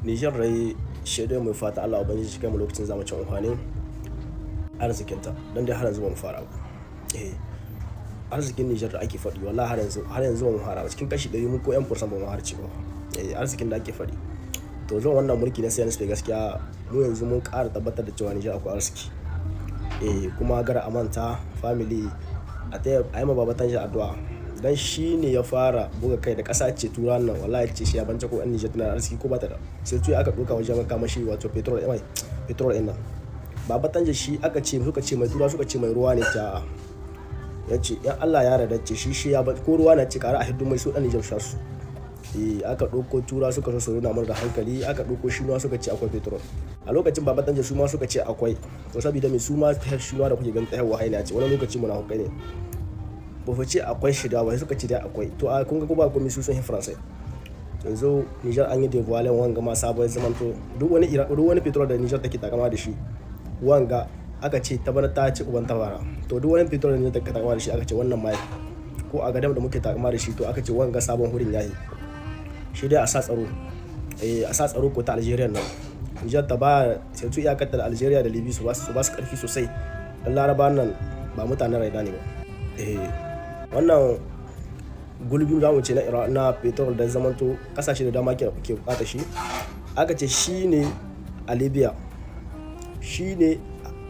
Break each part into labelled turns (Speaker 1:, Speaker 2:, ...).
Speaker 1: Nijar dai shaidu mai fata Allah ubangiji shi kai mu lokacin zamu ci amfanin arzikinta don dai har yanzu ba mu fara ba. Arzikin Nijar da ake faɗi wallahi har yanzu ba mu fara ba, cikin kashi 100 mun ko 1% ba mu har ci ba. Arzikin da ake faɗi to zuwa wannan mulki na CNSP gaskiya mu yanzu mun ƙara tabbatar da cewa Nijar akwai arziki. Kuma gara amanta family a yi ma Baba Tanja addu'a dan shi ne ya fara buga kai da ƙasa ce turan nan, wallahi ce shi ya bance ko 'yan Nijar tana arziki ko ba ta da, sai tuyi aka ɗauka wajen makamashi wato petrol ɗin nan. Baba Tanja shi aka ce suka ce mai tura suka ce mai ruwa ne ta ya ce in Allah ya yarda ce shi ya ba ko ruwa na ce ƙara a hiddu mai su ɗan Nijar sha su. Aka ɗauko tura suka so su nuna mana da hankali, aka ɗauko shinuwa suka ce akwai petrol. A lokacin Baba Tanja su ma suka ce akwai, to saboda mai su ma ta shinuwa da kuke ganin ta yawa haina ce wani lokaci muna hukai ne. Ba fa ce akwai shida ba suka ce dai akwai, to a kun ga ko ba komai su sun yi Faransai. Yanzu Nijar an yi devoilen wanga ma sabon zamanto duk wani petrol da Nijar take takama da shi wanga aka ce ta bana ta ci uban tabara, to duk wani petrol da Nijar take takama da shi aka ce wannan mai ko a gadam da muke takama da shi to aka ce wanga sabon hurin yayi shi dai a sa tsaro ko ta Algeria nan. Nijar ta ba sai tu iyakar da Algeria da Libya su ba su karfi sosai dan Laraba nan ba mutanen raida ne ba. Wannan gulbin zamu ce na petrol da zamanto kasashe da dama ke bukata shi, aka ce shi ne a Libya, shi ne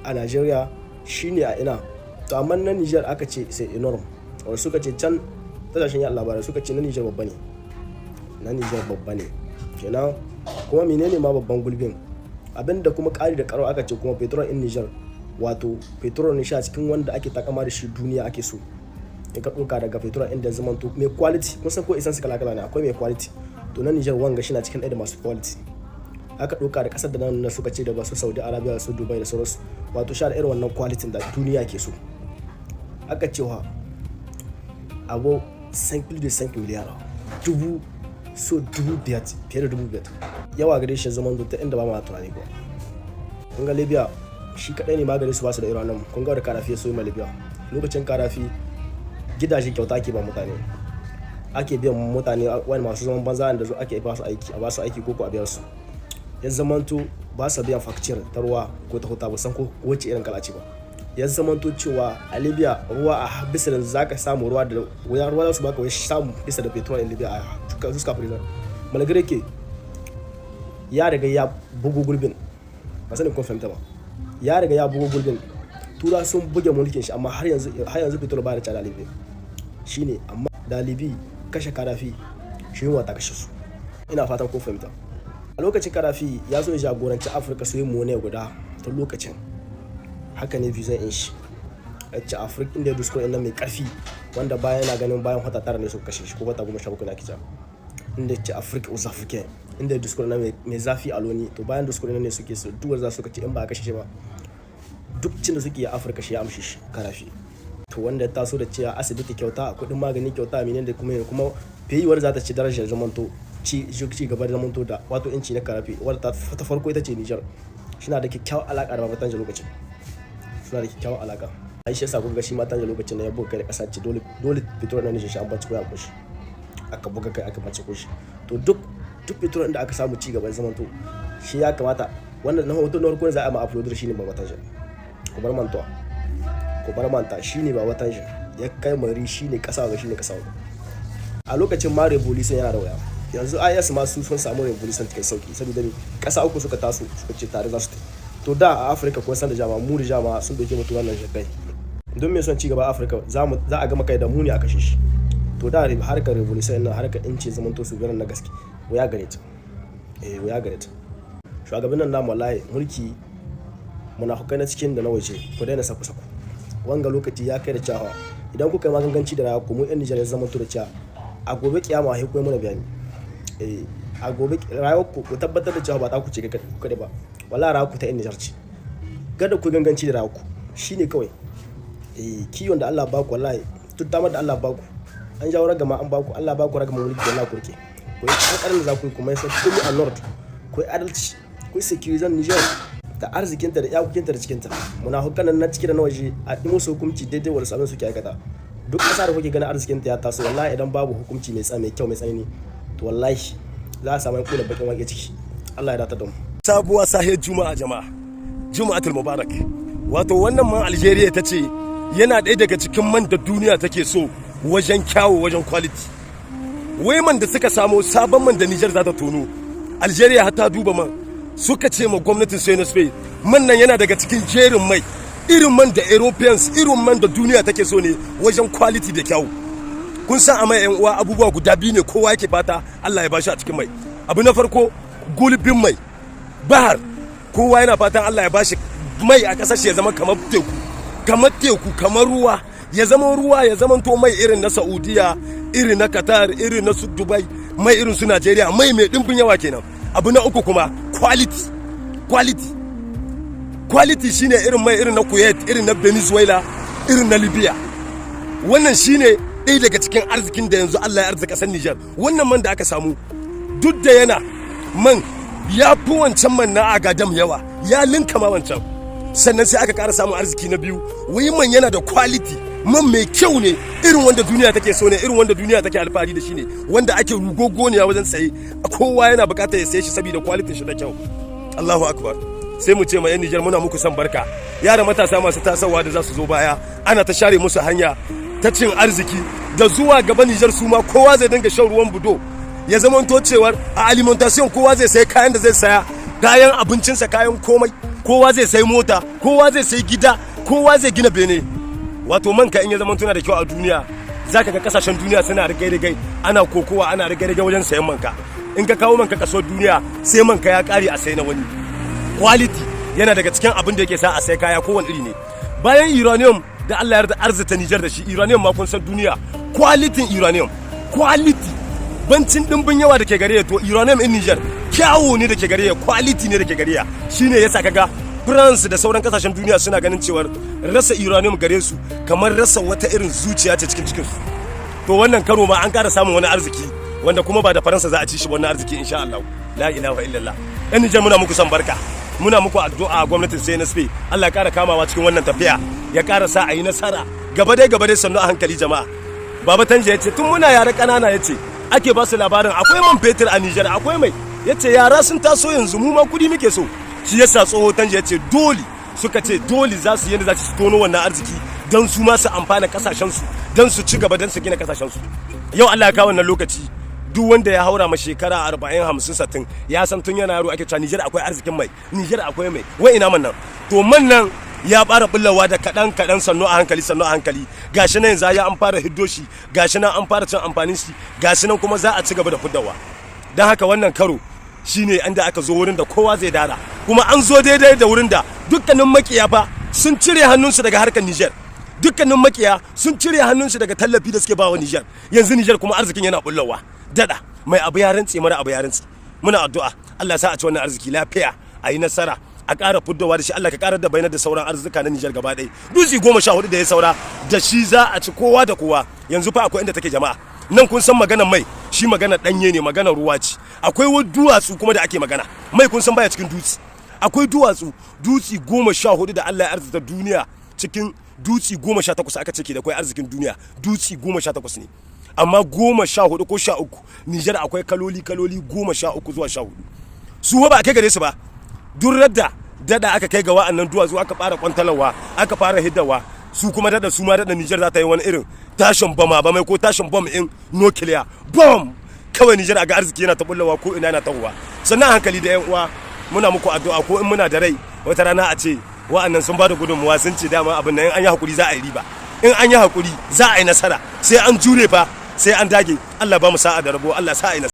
Speaker 1: a Nigeria, shi ne a ina, to amma na Niger aka ce sai enorm, wanda suka ce can tasashen yan labarai suka ce na Niger babba ne kenan. Kuma menene ma babban gulbin abinda kuma ƙari da karo aka ce kuma petrol in Niger wato petrol ne sha cikin wanda ake takama da shi duniya ake so. In ka ɗauka daga petrol inda ya zama mai quality, kun san ko isan su kala-kala ne, akwai mai quality to na Niger wanga shi na cikin ɗaya da masu quality. Aka ɗauka da ƙasar da nan suka ce da su Saudi Arabia su Dubai da sauransu, wato sha da irin wannan quality da duniya ke so. Aka ce wa abu 5 miliyar dubu biyar fiye da 5,000 yawa gare shi zaman ta inda ba ma tunani ba. Kun ga Libya shi kaɗai ne magani su ba su da irin nan. Kun ga da Karafi ya so yi ma Libya lokacin Karafi gidaje kyauta ake ba mutane, ake biyan mutane wani masu zaman banza da ake ba su aiki ko a biyan su, ya zamanto ba su biyan fakcir ta ruwa ko ta huta ba san ko wace irin kala ce ba. Ya zamanto cewa a Libya ruwa a bisa da zaka samu ruwa da ruwa su baka wai samu bisa da petrol a Libya a suka prison malagare ke ya riga ya bugu gulbin, ba sani kun fahimta ba, ya riga ya bugu gulbin. Tura sun buge mulkin shi amma har yanzu petrol ba da tsada Libya shine, amma dalibi kashe Karafi shi yunwa ta kashe su. Ina fatan kun fahimta. A lokacin Karafi ya zo ya jagoranci Afirka su yi mone guda tun lokacin, haka ne visa in shi yace Afirka inda ya dusko inda mai karfi wanda bayan yana ganin bayan wata tara ne suka kashe shi ko wata 17 na kica, inda yace Afirka uzafike inda ya dusko na mai zafi a loni, to bayan dusko ne suke su duwar za su kace in ba a kashe shi ba duk cin da suke a Afirka shi ya amshi shi Karafi. To wanda ta so da cewa asibiti kyauta, kuɗin magani kyauta, menene da kuma fayiwar za ta ci darajar zamanto ci gaba da zamanto da wato inci na Karafi wadda ta farko ita ce Niger. Suna da kyakkyawar alaka da Baba Tanja lokacin, suna da kyakkyawar alaka. Ai shi yasa kun ga shi ma Tanja lokacin da ya buga kai da ƙasa ce dole petrol na Niger shi an bace ko ya kushi, aka buga kai aka bace kushi. To duk petrol da aka samu ci gaba da zamanto shi ya kamata wannan na hoto na farko za a ma upload shi ne Baba Tanja. Ku bar manta shi ne Baba Tanja ya kai mari shi ne kasa ga shi ne kasa. A lokacin ma revolution yana da waya, yanzu IS ma su sun samu revolution cikin sauki saboda ne kasa uku suka taso suka ce tare za su to da a Afirka ko san da jama'a mu da jama'a sun doke mutu wannan shakai don me son ci gaba Afirka za a gama kai da mu ne a kashe shi. To da harkar revolution nan harkar inci zaman to su garan na gaske waya gare ta shugabannin namu wallahi mulki munafukai na cikin da na waje ku daina saku wanga lokaci ya kai da cewa idan kuka yi maganganci da rayuwa mu yan Nijar ya zama to da cewa a gobe kiyama sai ku mana bayani. A gobe rayuwa ku tabbatar da cewa ba ta ku ce kada ba, wallahi rayuwa ku ta yan Nijar ce, kada ku ganganci da rayuwa shine kawai. Kiyon da Allah ba ku wallahi tuttamar da Allah ba ku an jawo ragama an ba ku, Allah ba ku ragama mulki wallahi ku rike ku yi kokarin da za ku yi kuma sai ku yi alert ku yi adalci ku yi security Niger da arzikinta da iyakokinta da cikinta. Munafukan nan na ciki da na waje a ɗi musu hukunci daidai wanda sabon suke aikata. Duk ƙasa da kuke ganin arzikinta ya taso wallahi idan babu hukunci mai kyau mai tsanani to wallahi za a samu yan kuna bakin wake ciki. Allah ya data da mu.
Speaker 2: Sabuwa sahiyar Juma'a jama'a. Juma'atul Mubarak. Wato wannan man Algeria ta ce yana ɗaya daga cikin man da duniya take so wajen kyawu wajen quality. Wai man da suka samo sabon man da Niger za ta tono. Algeria ta duba man suka ce ma gwamnatin Spain man nan yana daga cikin jerin mai irin man da Europeans irin man da duniya take so ne wajen quality da kyawu. Kun san a mai yan uwa abubuwa guda biyu ne kowa yake fata Allah ya bashi a cikin mai. Abu na farko gulbin mai bahar kowa yana fatan Allah ya bashi mai a kasashe ya zama kamar teku kamar ruwa ya zama ruwa ya zama to mai irin na Saudiya irin na Qatar irin na Dubai mai irin su Najeriya mai dimbin yawa kenan. Abu na uku kuma quality shine irin mai irin na Kuwait irin na Venezuela irin na Libya. Wannan shine ɗaya daga cikin arzikin da yanzu Allah ya arzika ƙasar Niger. Wannan man da aka samu duk da yana man ya fi wancan man na Agadam yawa ya linka ma wancan. Sannan sai aka ƙara samun arziki na biyu wai man yana da quality man mai kyau ne irin wanda duniya take so ne irin wanda duniya take alfahari da shi ne wanda ake rugogoniya wajen saye kowa yana buƙatar ya saye shi saboda quality shi da kyau. Allahu akbar. Sai mu ce ma 'yan Niger muna muku san barka. Yara matasa masu tasowa da za su zo baya ana ta share musu hanya ta cin arziki da zuwa gaba Niger su ma kowa zai dinga shan ruwan budo ya zamanto cewar a alimentation kowa zai sayi kayan da zai saya kayan abincinsa kayan komai kowa zai sayi mota kowa zai sayi gida kowa zai gina bene. Wato manka in ya zamanto na da kyau a duniya zaka ga kasashen duniya suna rigai ana kokowa ana rigai wajen sayan manka. In ka kawo manka kaso duniya sai manka ya kare a sai na wani. Quality yana daga cikin abin da yake sa a sai kaya kowane iri ne. Bayan uranium da Allah ya yarda arzita Niger da shi uranium ma kun san duniya quality uranium quality bancin dimbin yawa da ke gare to uranium in Niger kyawu ne da ke gare quality ne da ke gare shine yasa kaga France da sauran kasashen duniya suna ganin cewar rasa uranium gare su kamar rasa wata irin zuciya ta cikin su. To wannan karo ma an ƙara samun wani arziki wanda kuma ba da Faransa za a ci shi wannan arziki insha Allah. La ilaha illallah. Ɗan Niger muna muku san barka. Muna muku addu'a a gwamnatin CNSP Allah ya ƙara kamawa cikin wannan tafiya ya ƙara sa a yi nasara gaba dai sannu a hankali jama'a. Baba Tanje ya ce tun muna yara ƙanana ya ce ake ba su labarin akwai man fetur a Niger akwai mai ya ce yara sun taso yanzu mu ma kudi muke so shi yasa tsoho Tanje ya ce dole suka ce dole za su yanda za su tono wannan arziki don su ma su amfana kasashensu don su ci gaba don su gina kasashensu. Yau Allah ya kawo wannan lokaci duk wanda ya haura ma shekara 40 50 60 ya san tun yana yaro ake cewa Niger akwai arzikin mai Niger akwai mai wai ina man nan to man nan ya fara bullawa da kadan sannu a hankali gashi nan yanzu ya an fara hiddo shi gashi nan an fara cin amfanin shi gashi nan kuma za a ci gaba da fuddawa. Dan haka wannan karo shine inda aka zo wurin da kowa zai dara kuma an zo daidai da wurin da dukkanin makiya fa sun cire hannunsu daga harkar Niger dukkanin makiya sun cire hannunsu daga tallafi da suke bawa Niger yanzu Niger kuma arzikin yana bullawa dada mai abu ya rantse mara abu ya rantse. Muna addu'a Allah ya sa a ci wannan arziki lafiya a yi nasara a ƙara fuddowa da shi Allah ka ƙarar da bayanar da sauran arzika na Niger gaba ɗaya dutse 14 da ya saura da shi za a ci kowa da kowa. Yanzu fa akwai inda take jama'a nan kun san maganar mai shi maganar ɗanye ne maganar ruwa ce akwai duwatsu kuma da ake magana mai kun san baya cikin dutse akwai dutse 14 da Allah ya arzita duniya cikin dutse 18 aka ce ke da akwai arzikin duniya dutse 18 ne amma 14 ko 13 Niger akwai kaloli 13 zuwa 14 su ba a kai gare su ba duk dada aka kai ga wa'annan duwatsu aka fara kwantalawa aka fara hiddawa su kuma dada su ma dada Niger za ta yi wani irin tashin bama ba mai ko tashin bom in nuclear bom kawai Niger a ga arziki yana ta bullawa ko ina yana tahowa. Sannan hankali da yan uwa muna muku addu'a ko in muna da rai wata rana a ce wa'annan sun bada gudunmuwa sun ce dama abin nan in an yi hakuri za a yi riba in an yi hakuri za a yi nasara sai an jure fa sai an dage. Allah ba mu sa'a da rabo Allah sa a yi nasara.